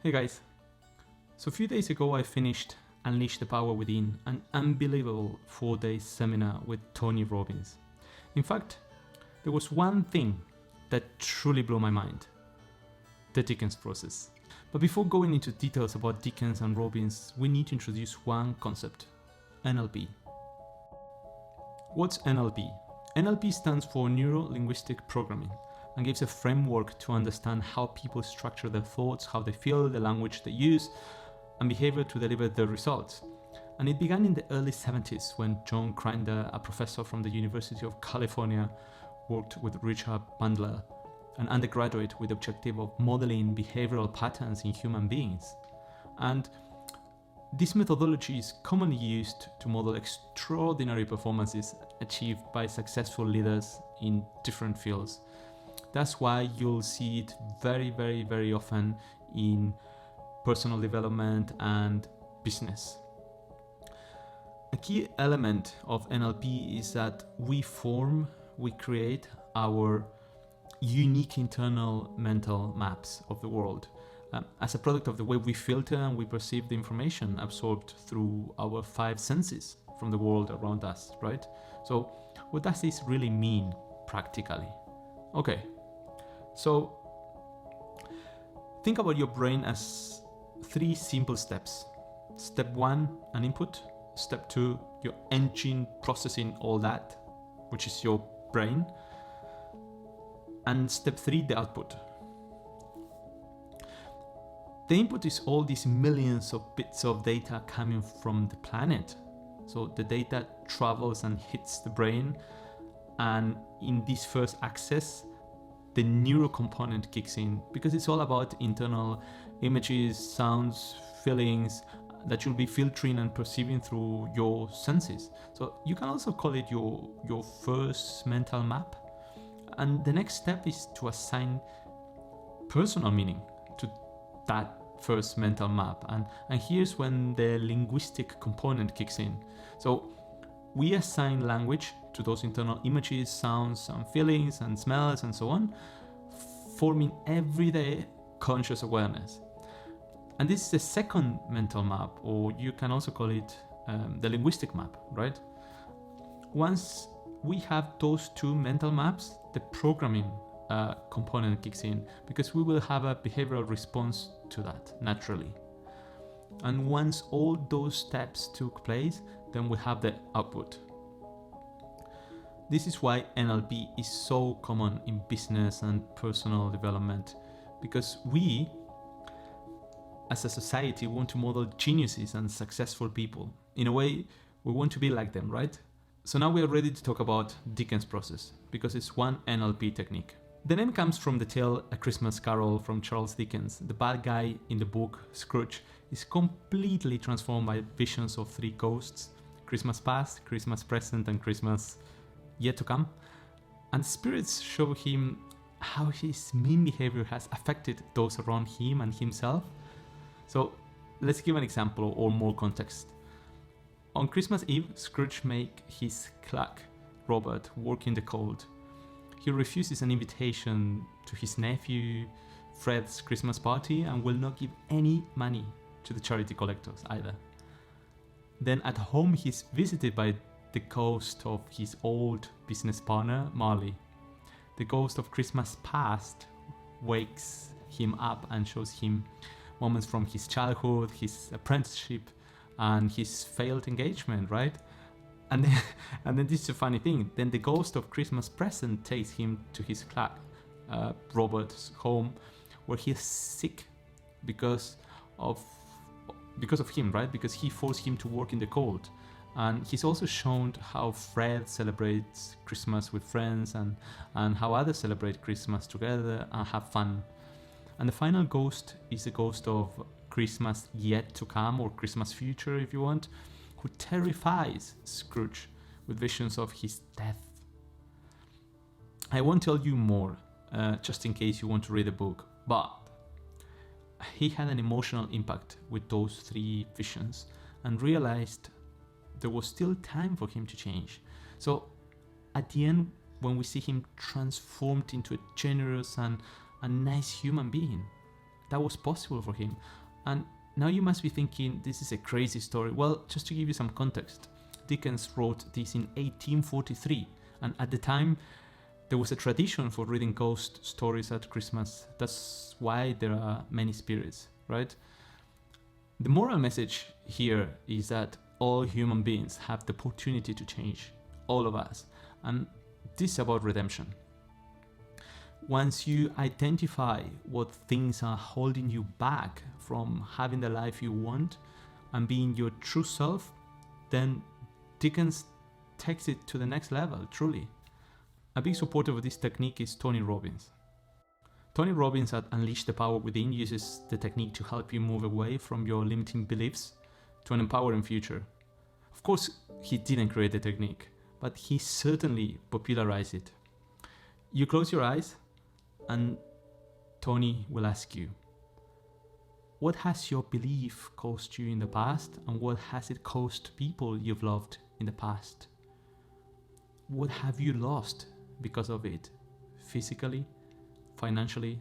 Hey guys, so a few days ago I finished Unleash the Power Within, an unbelievable 4-day seminar with Tony Robbins. In fact, there was one thing that truly blew my mind: the Dickens process. But before going into details about Dickens and Robbins, we need to introduce one concept: NLP. What's NLP? NLP stands for Neuro-Linguistic Programming and gives a framework to understand how people structure their thoughts, how they feel, the language they use, and behavior to deliver their results. And it began in the early 70s when John Grinder, a professor from the University of California, worked with Richard Bandler, an undergraduate with the objective of modeling behavioral patterns in human beings. And this methodology is commonly used to model extraordinary performances achieved by successful leaders in different fields. That's why you'll see it very often in personal development and business. A key element of NLP is that we create our unique internal mental maps of the world as a product of the way we filter and we perceive the information absorbed through our 5 senses from the world around us, right? So what does this really mean practically? Okay, so think about your brain as 3 simple steps. Step 1, an input. Step 2, your engine processing all that, which is your brain. And step 3, the output. The input is all these millions of bits of data coming from the planet. So the data travels and hits the brain, and in this first access, the neuro component kicks in, because it's all about internal images, sounds, feelings that you'll be filtering and perceiving through your senses. So you can also call it your first mental map. And the next step is to assign personal meaning to that first mental map. And here's when the linguistic component kicks in. So we assign language to those internal images, sounds, and feelings, and smells, and so on, forming everyday conscious awareness. And this is the second mental map, or you can also call it the linguistic map, right? Once we have those 2 mental maps, the programming component kicks in, because we will have a behavioral response to that naturally. And once all those steps took place, then we have the output. This is why NLP is so common in business and personal development, because we, as a society, want to model geniuses and successful people. In a way, we want to be like them, right? So now we are ready to talk about Dickens process, because it's one NLP technique. The name comes from the tale A Christmas Carol from Charles Dickens. The bad guy in the book, Scrooge, is completely transformed by visions of 3 ghosts: Christmas past, Christmas present, and Christmas yet to come. And spirits show him how his mean behavior has affected those around him and himself. So let's give an example or more context. On Christmas Eve, Scrooge makes his clerk, Robert, work in the cold. He refuses an invitation to his nephew Fred's Christmas party and will not give any money to the charity collectors either. Then at home, he's visited by the ghost of his old business partner, Marley. The ghost of Christmas past wakes him up and shows him moments from his childhood, his apprenticeship, and his failed engagement, right? And then this is a funny thing. Then the ghost of Christmas present takes him to his clerk, Robert's home, where he is sick because of him, right? Because he forced him to work in the cold. And he's also shown how Fred celebrates Christmas with friends and how others celebrate Christmas together and have fun. And the final ghost is the ghost of Christmas yet to come, or Christmas future if you want, who terrifies Scrooge with visions of his death. I won't tell you more, just in case you want to read the book, but he had an emotional impact with those 3 visions and realized there was still time for him to change. So at the end, when we see him transformed into a generous and a nice human being, that was possible for him. And now you must be thinking, this is a crazy story. Well, just to give you some context, Dickens wrote this in 1843, and at the time there was a tradition for reading ghost stories at Christmas. That's why there are many spirits, right? The moral message here is that all human beings have the opportunity to change, all of us, and this is about redemption. Once you identify what things are holding you back from having the life you want and being your true self, then Dickens takes it to the next level, truly. A big supporter of this technique is Tony Robbins. Tony Robbins at Unleash the Power Within uses the technique to help you move away from your limiting beliefs to an empowering future. Of course, he didn't create the technique, but he certainly popularized it. You close your eyes and Tony will ask you, what has your belief cost you in the past, and what has it cost people you've loved in the past? What have you lost because of it? Physically, financially,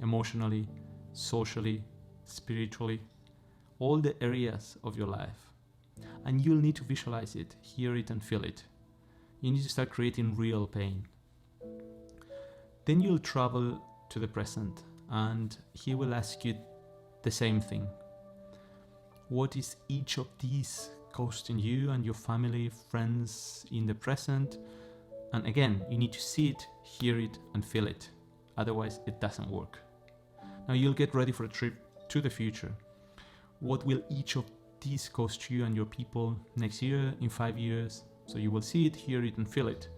emotionally, socially, spiritually, all the areas of your life. And you'll need to visualize it, hear it, and feel it. You need to start creating real pain. Then you'll travel to the present, and he will ask you the same thing. What is each of these costing you and your family, friends in the present? And again, you need to see it, hear it, and feel it. Otherwise, it doesn't work. Now you'll get ready for a trip to the future. What will each of these cost you and your people next year, in 5 years? So you will see it, hear it, and feel it.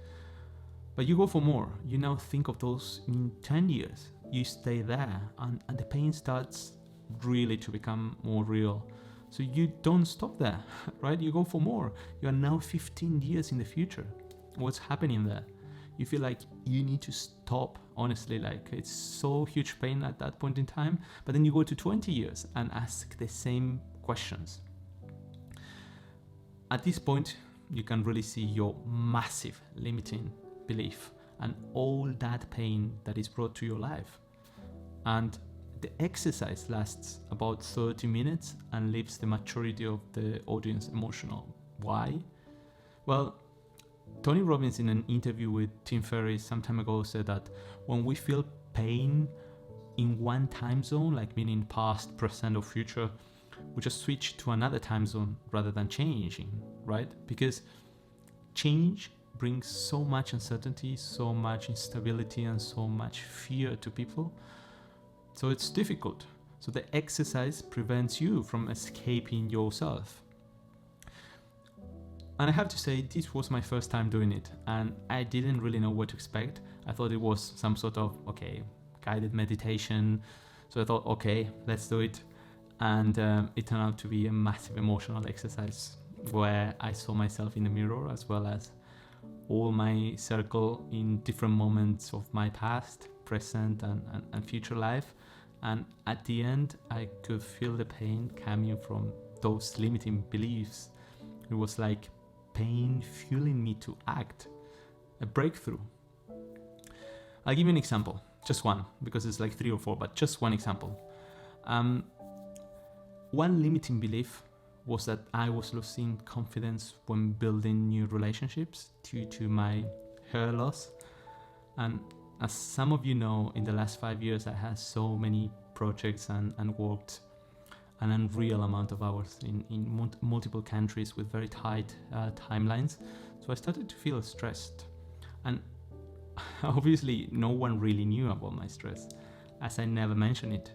But you go for more. You now think of those in 10 years. You stay there, and the pain starts really to become more real. So you don't stop there, right? You go for more. You are now 15 years in the future. What's happening there? You feel like you need to stop, honestly, like it's so huge pain at that point in time. But then you go to 20 years and ask the same questions. At this point, you can really see your massive limiting belief and all that pain that is brought to your life. And the exercise lasts about 30 minutes and leaves the majority of the audience emotional. Why? Well, Tony Robbins in an interview with Tim Ferriss some time ago said that when we feel pain in one time zone, like meaning past, present, or future, we just switch to another time zone rather than changing, right? Because change brings so much uncertainty, so much instability, and so much fear to people. So it's difficult. So the exercise prevents you from escaping yourself. And I have to say, this was my first time doing it, and I didn't really know what to expect. I thought it was some sort of, guided meditation. So I thought, okay, let's do it. And it turned out to be a massive emotional exercise where I saw myself in the mirror, as well as all my circle in different moments of my past, present, and future life. And at the end, I could feel the pain coming from those limiting beliefs. It was like pain fueling me to act, a breakthrough. I'll give you an example, just one, because it's like 3 or 4, but just one example. One limiting belief was that I was losing confidence when building new relationships due to my hair loss. And as some of you know, in the last 5 years, I had so many projects and worked an unreal amount of hours in multiple countries with very tight timelines. So I started to feel stressed. And obviously, no one really knew about my stress, as I never mentioned it.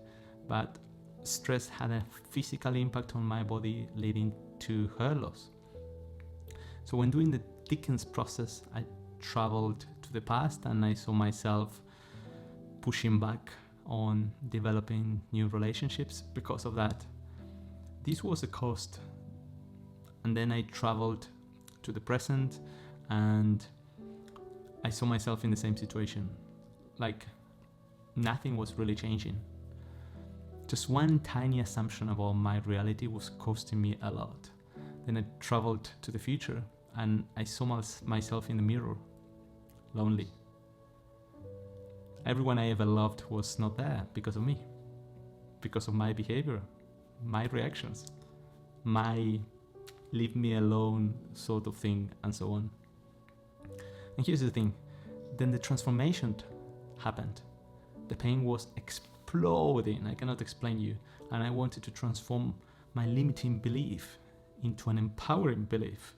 But stress had a physical impact on my body, leading to hair loss. So when doing the Dickens process, I traveled to the past and I saw myself pushing back on developing new relationships because of that. This was a cost. And then I traveled to the present and I saw myself in the same situation. Like nothing was really changing. Just one tiny assumption about my reality was costing me a lot. Then I traveled to the future and I saw myself in the mirror, lonely. Everyone I ever loved was not there because of me. because of my behavior, my reactions, my leave me alone sort of thing, and so on. And here's the thing, then the transformation happened. The pain was exploding, I cannot explain you, and I wanted to transform my limiting belief into an empowering belief.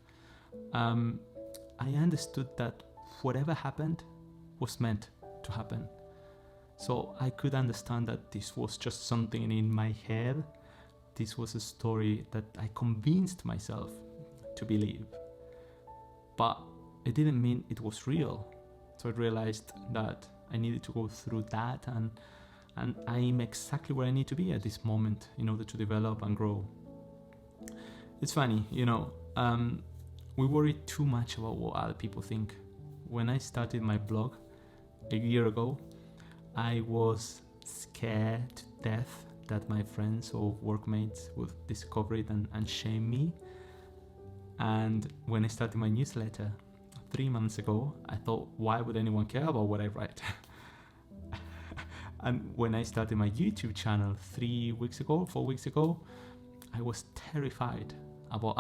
I understood that whatever happened was meant to happen. So I could understand that this was just something in my head. This was a story that I convinced myself to believe. But it didn't mean it was real. So I realized that I needed to go through that, and I'm exactly where I need to be at this moment in order to develop and grow. It's funny, we worry too much about what other people think. When I started my blog a year ago, I was scared to death that my friends or workmates would discover it and shame me. And when I started my newsletter 3 months ago, I thought, why would anyone care about what I write? And when I started my YouTube channel 4 weeks ago, I was terrified about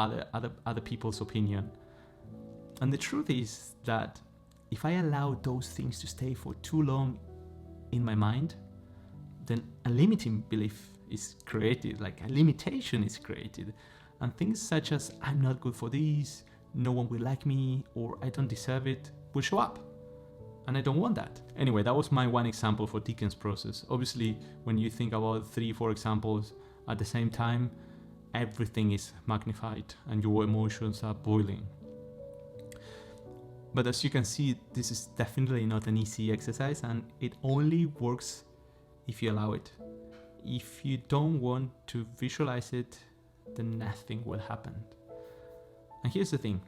other people's opinion. And the truth is that if I allow those things to stay for too long in my mind, then a limiting belief is created, like a limitation is created. And things such as I'm not good for this, no one will like me, or I don't deserve it will show up. And I don't want that. Anyway, that was my one example for Dickens' process. Obviously, when you think about 3-4 examples at the same time, everything is magnified and your emotions are boiling. But as you can see, this is definitely not an easy exercise, and it only works if you allow it. If you don't want to visualize it, then nothing will happen. And here's the thing.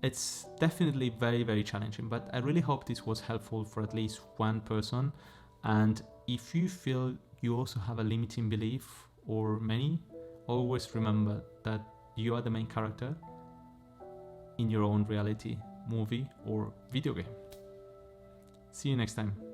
It's definitely very, very challenging, but I really hope this was helpful for at least one person. And if you feel you also have a limiting belief or many, always remember that you are the main character in your own reality, movie or video game. See you next time.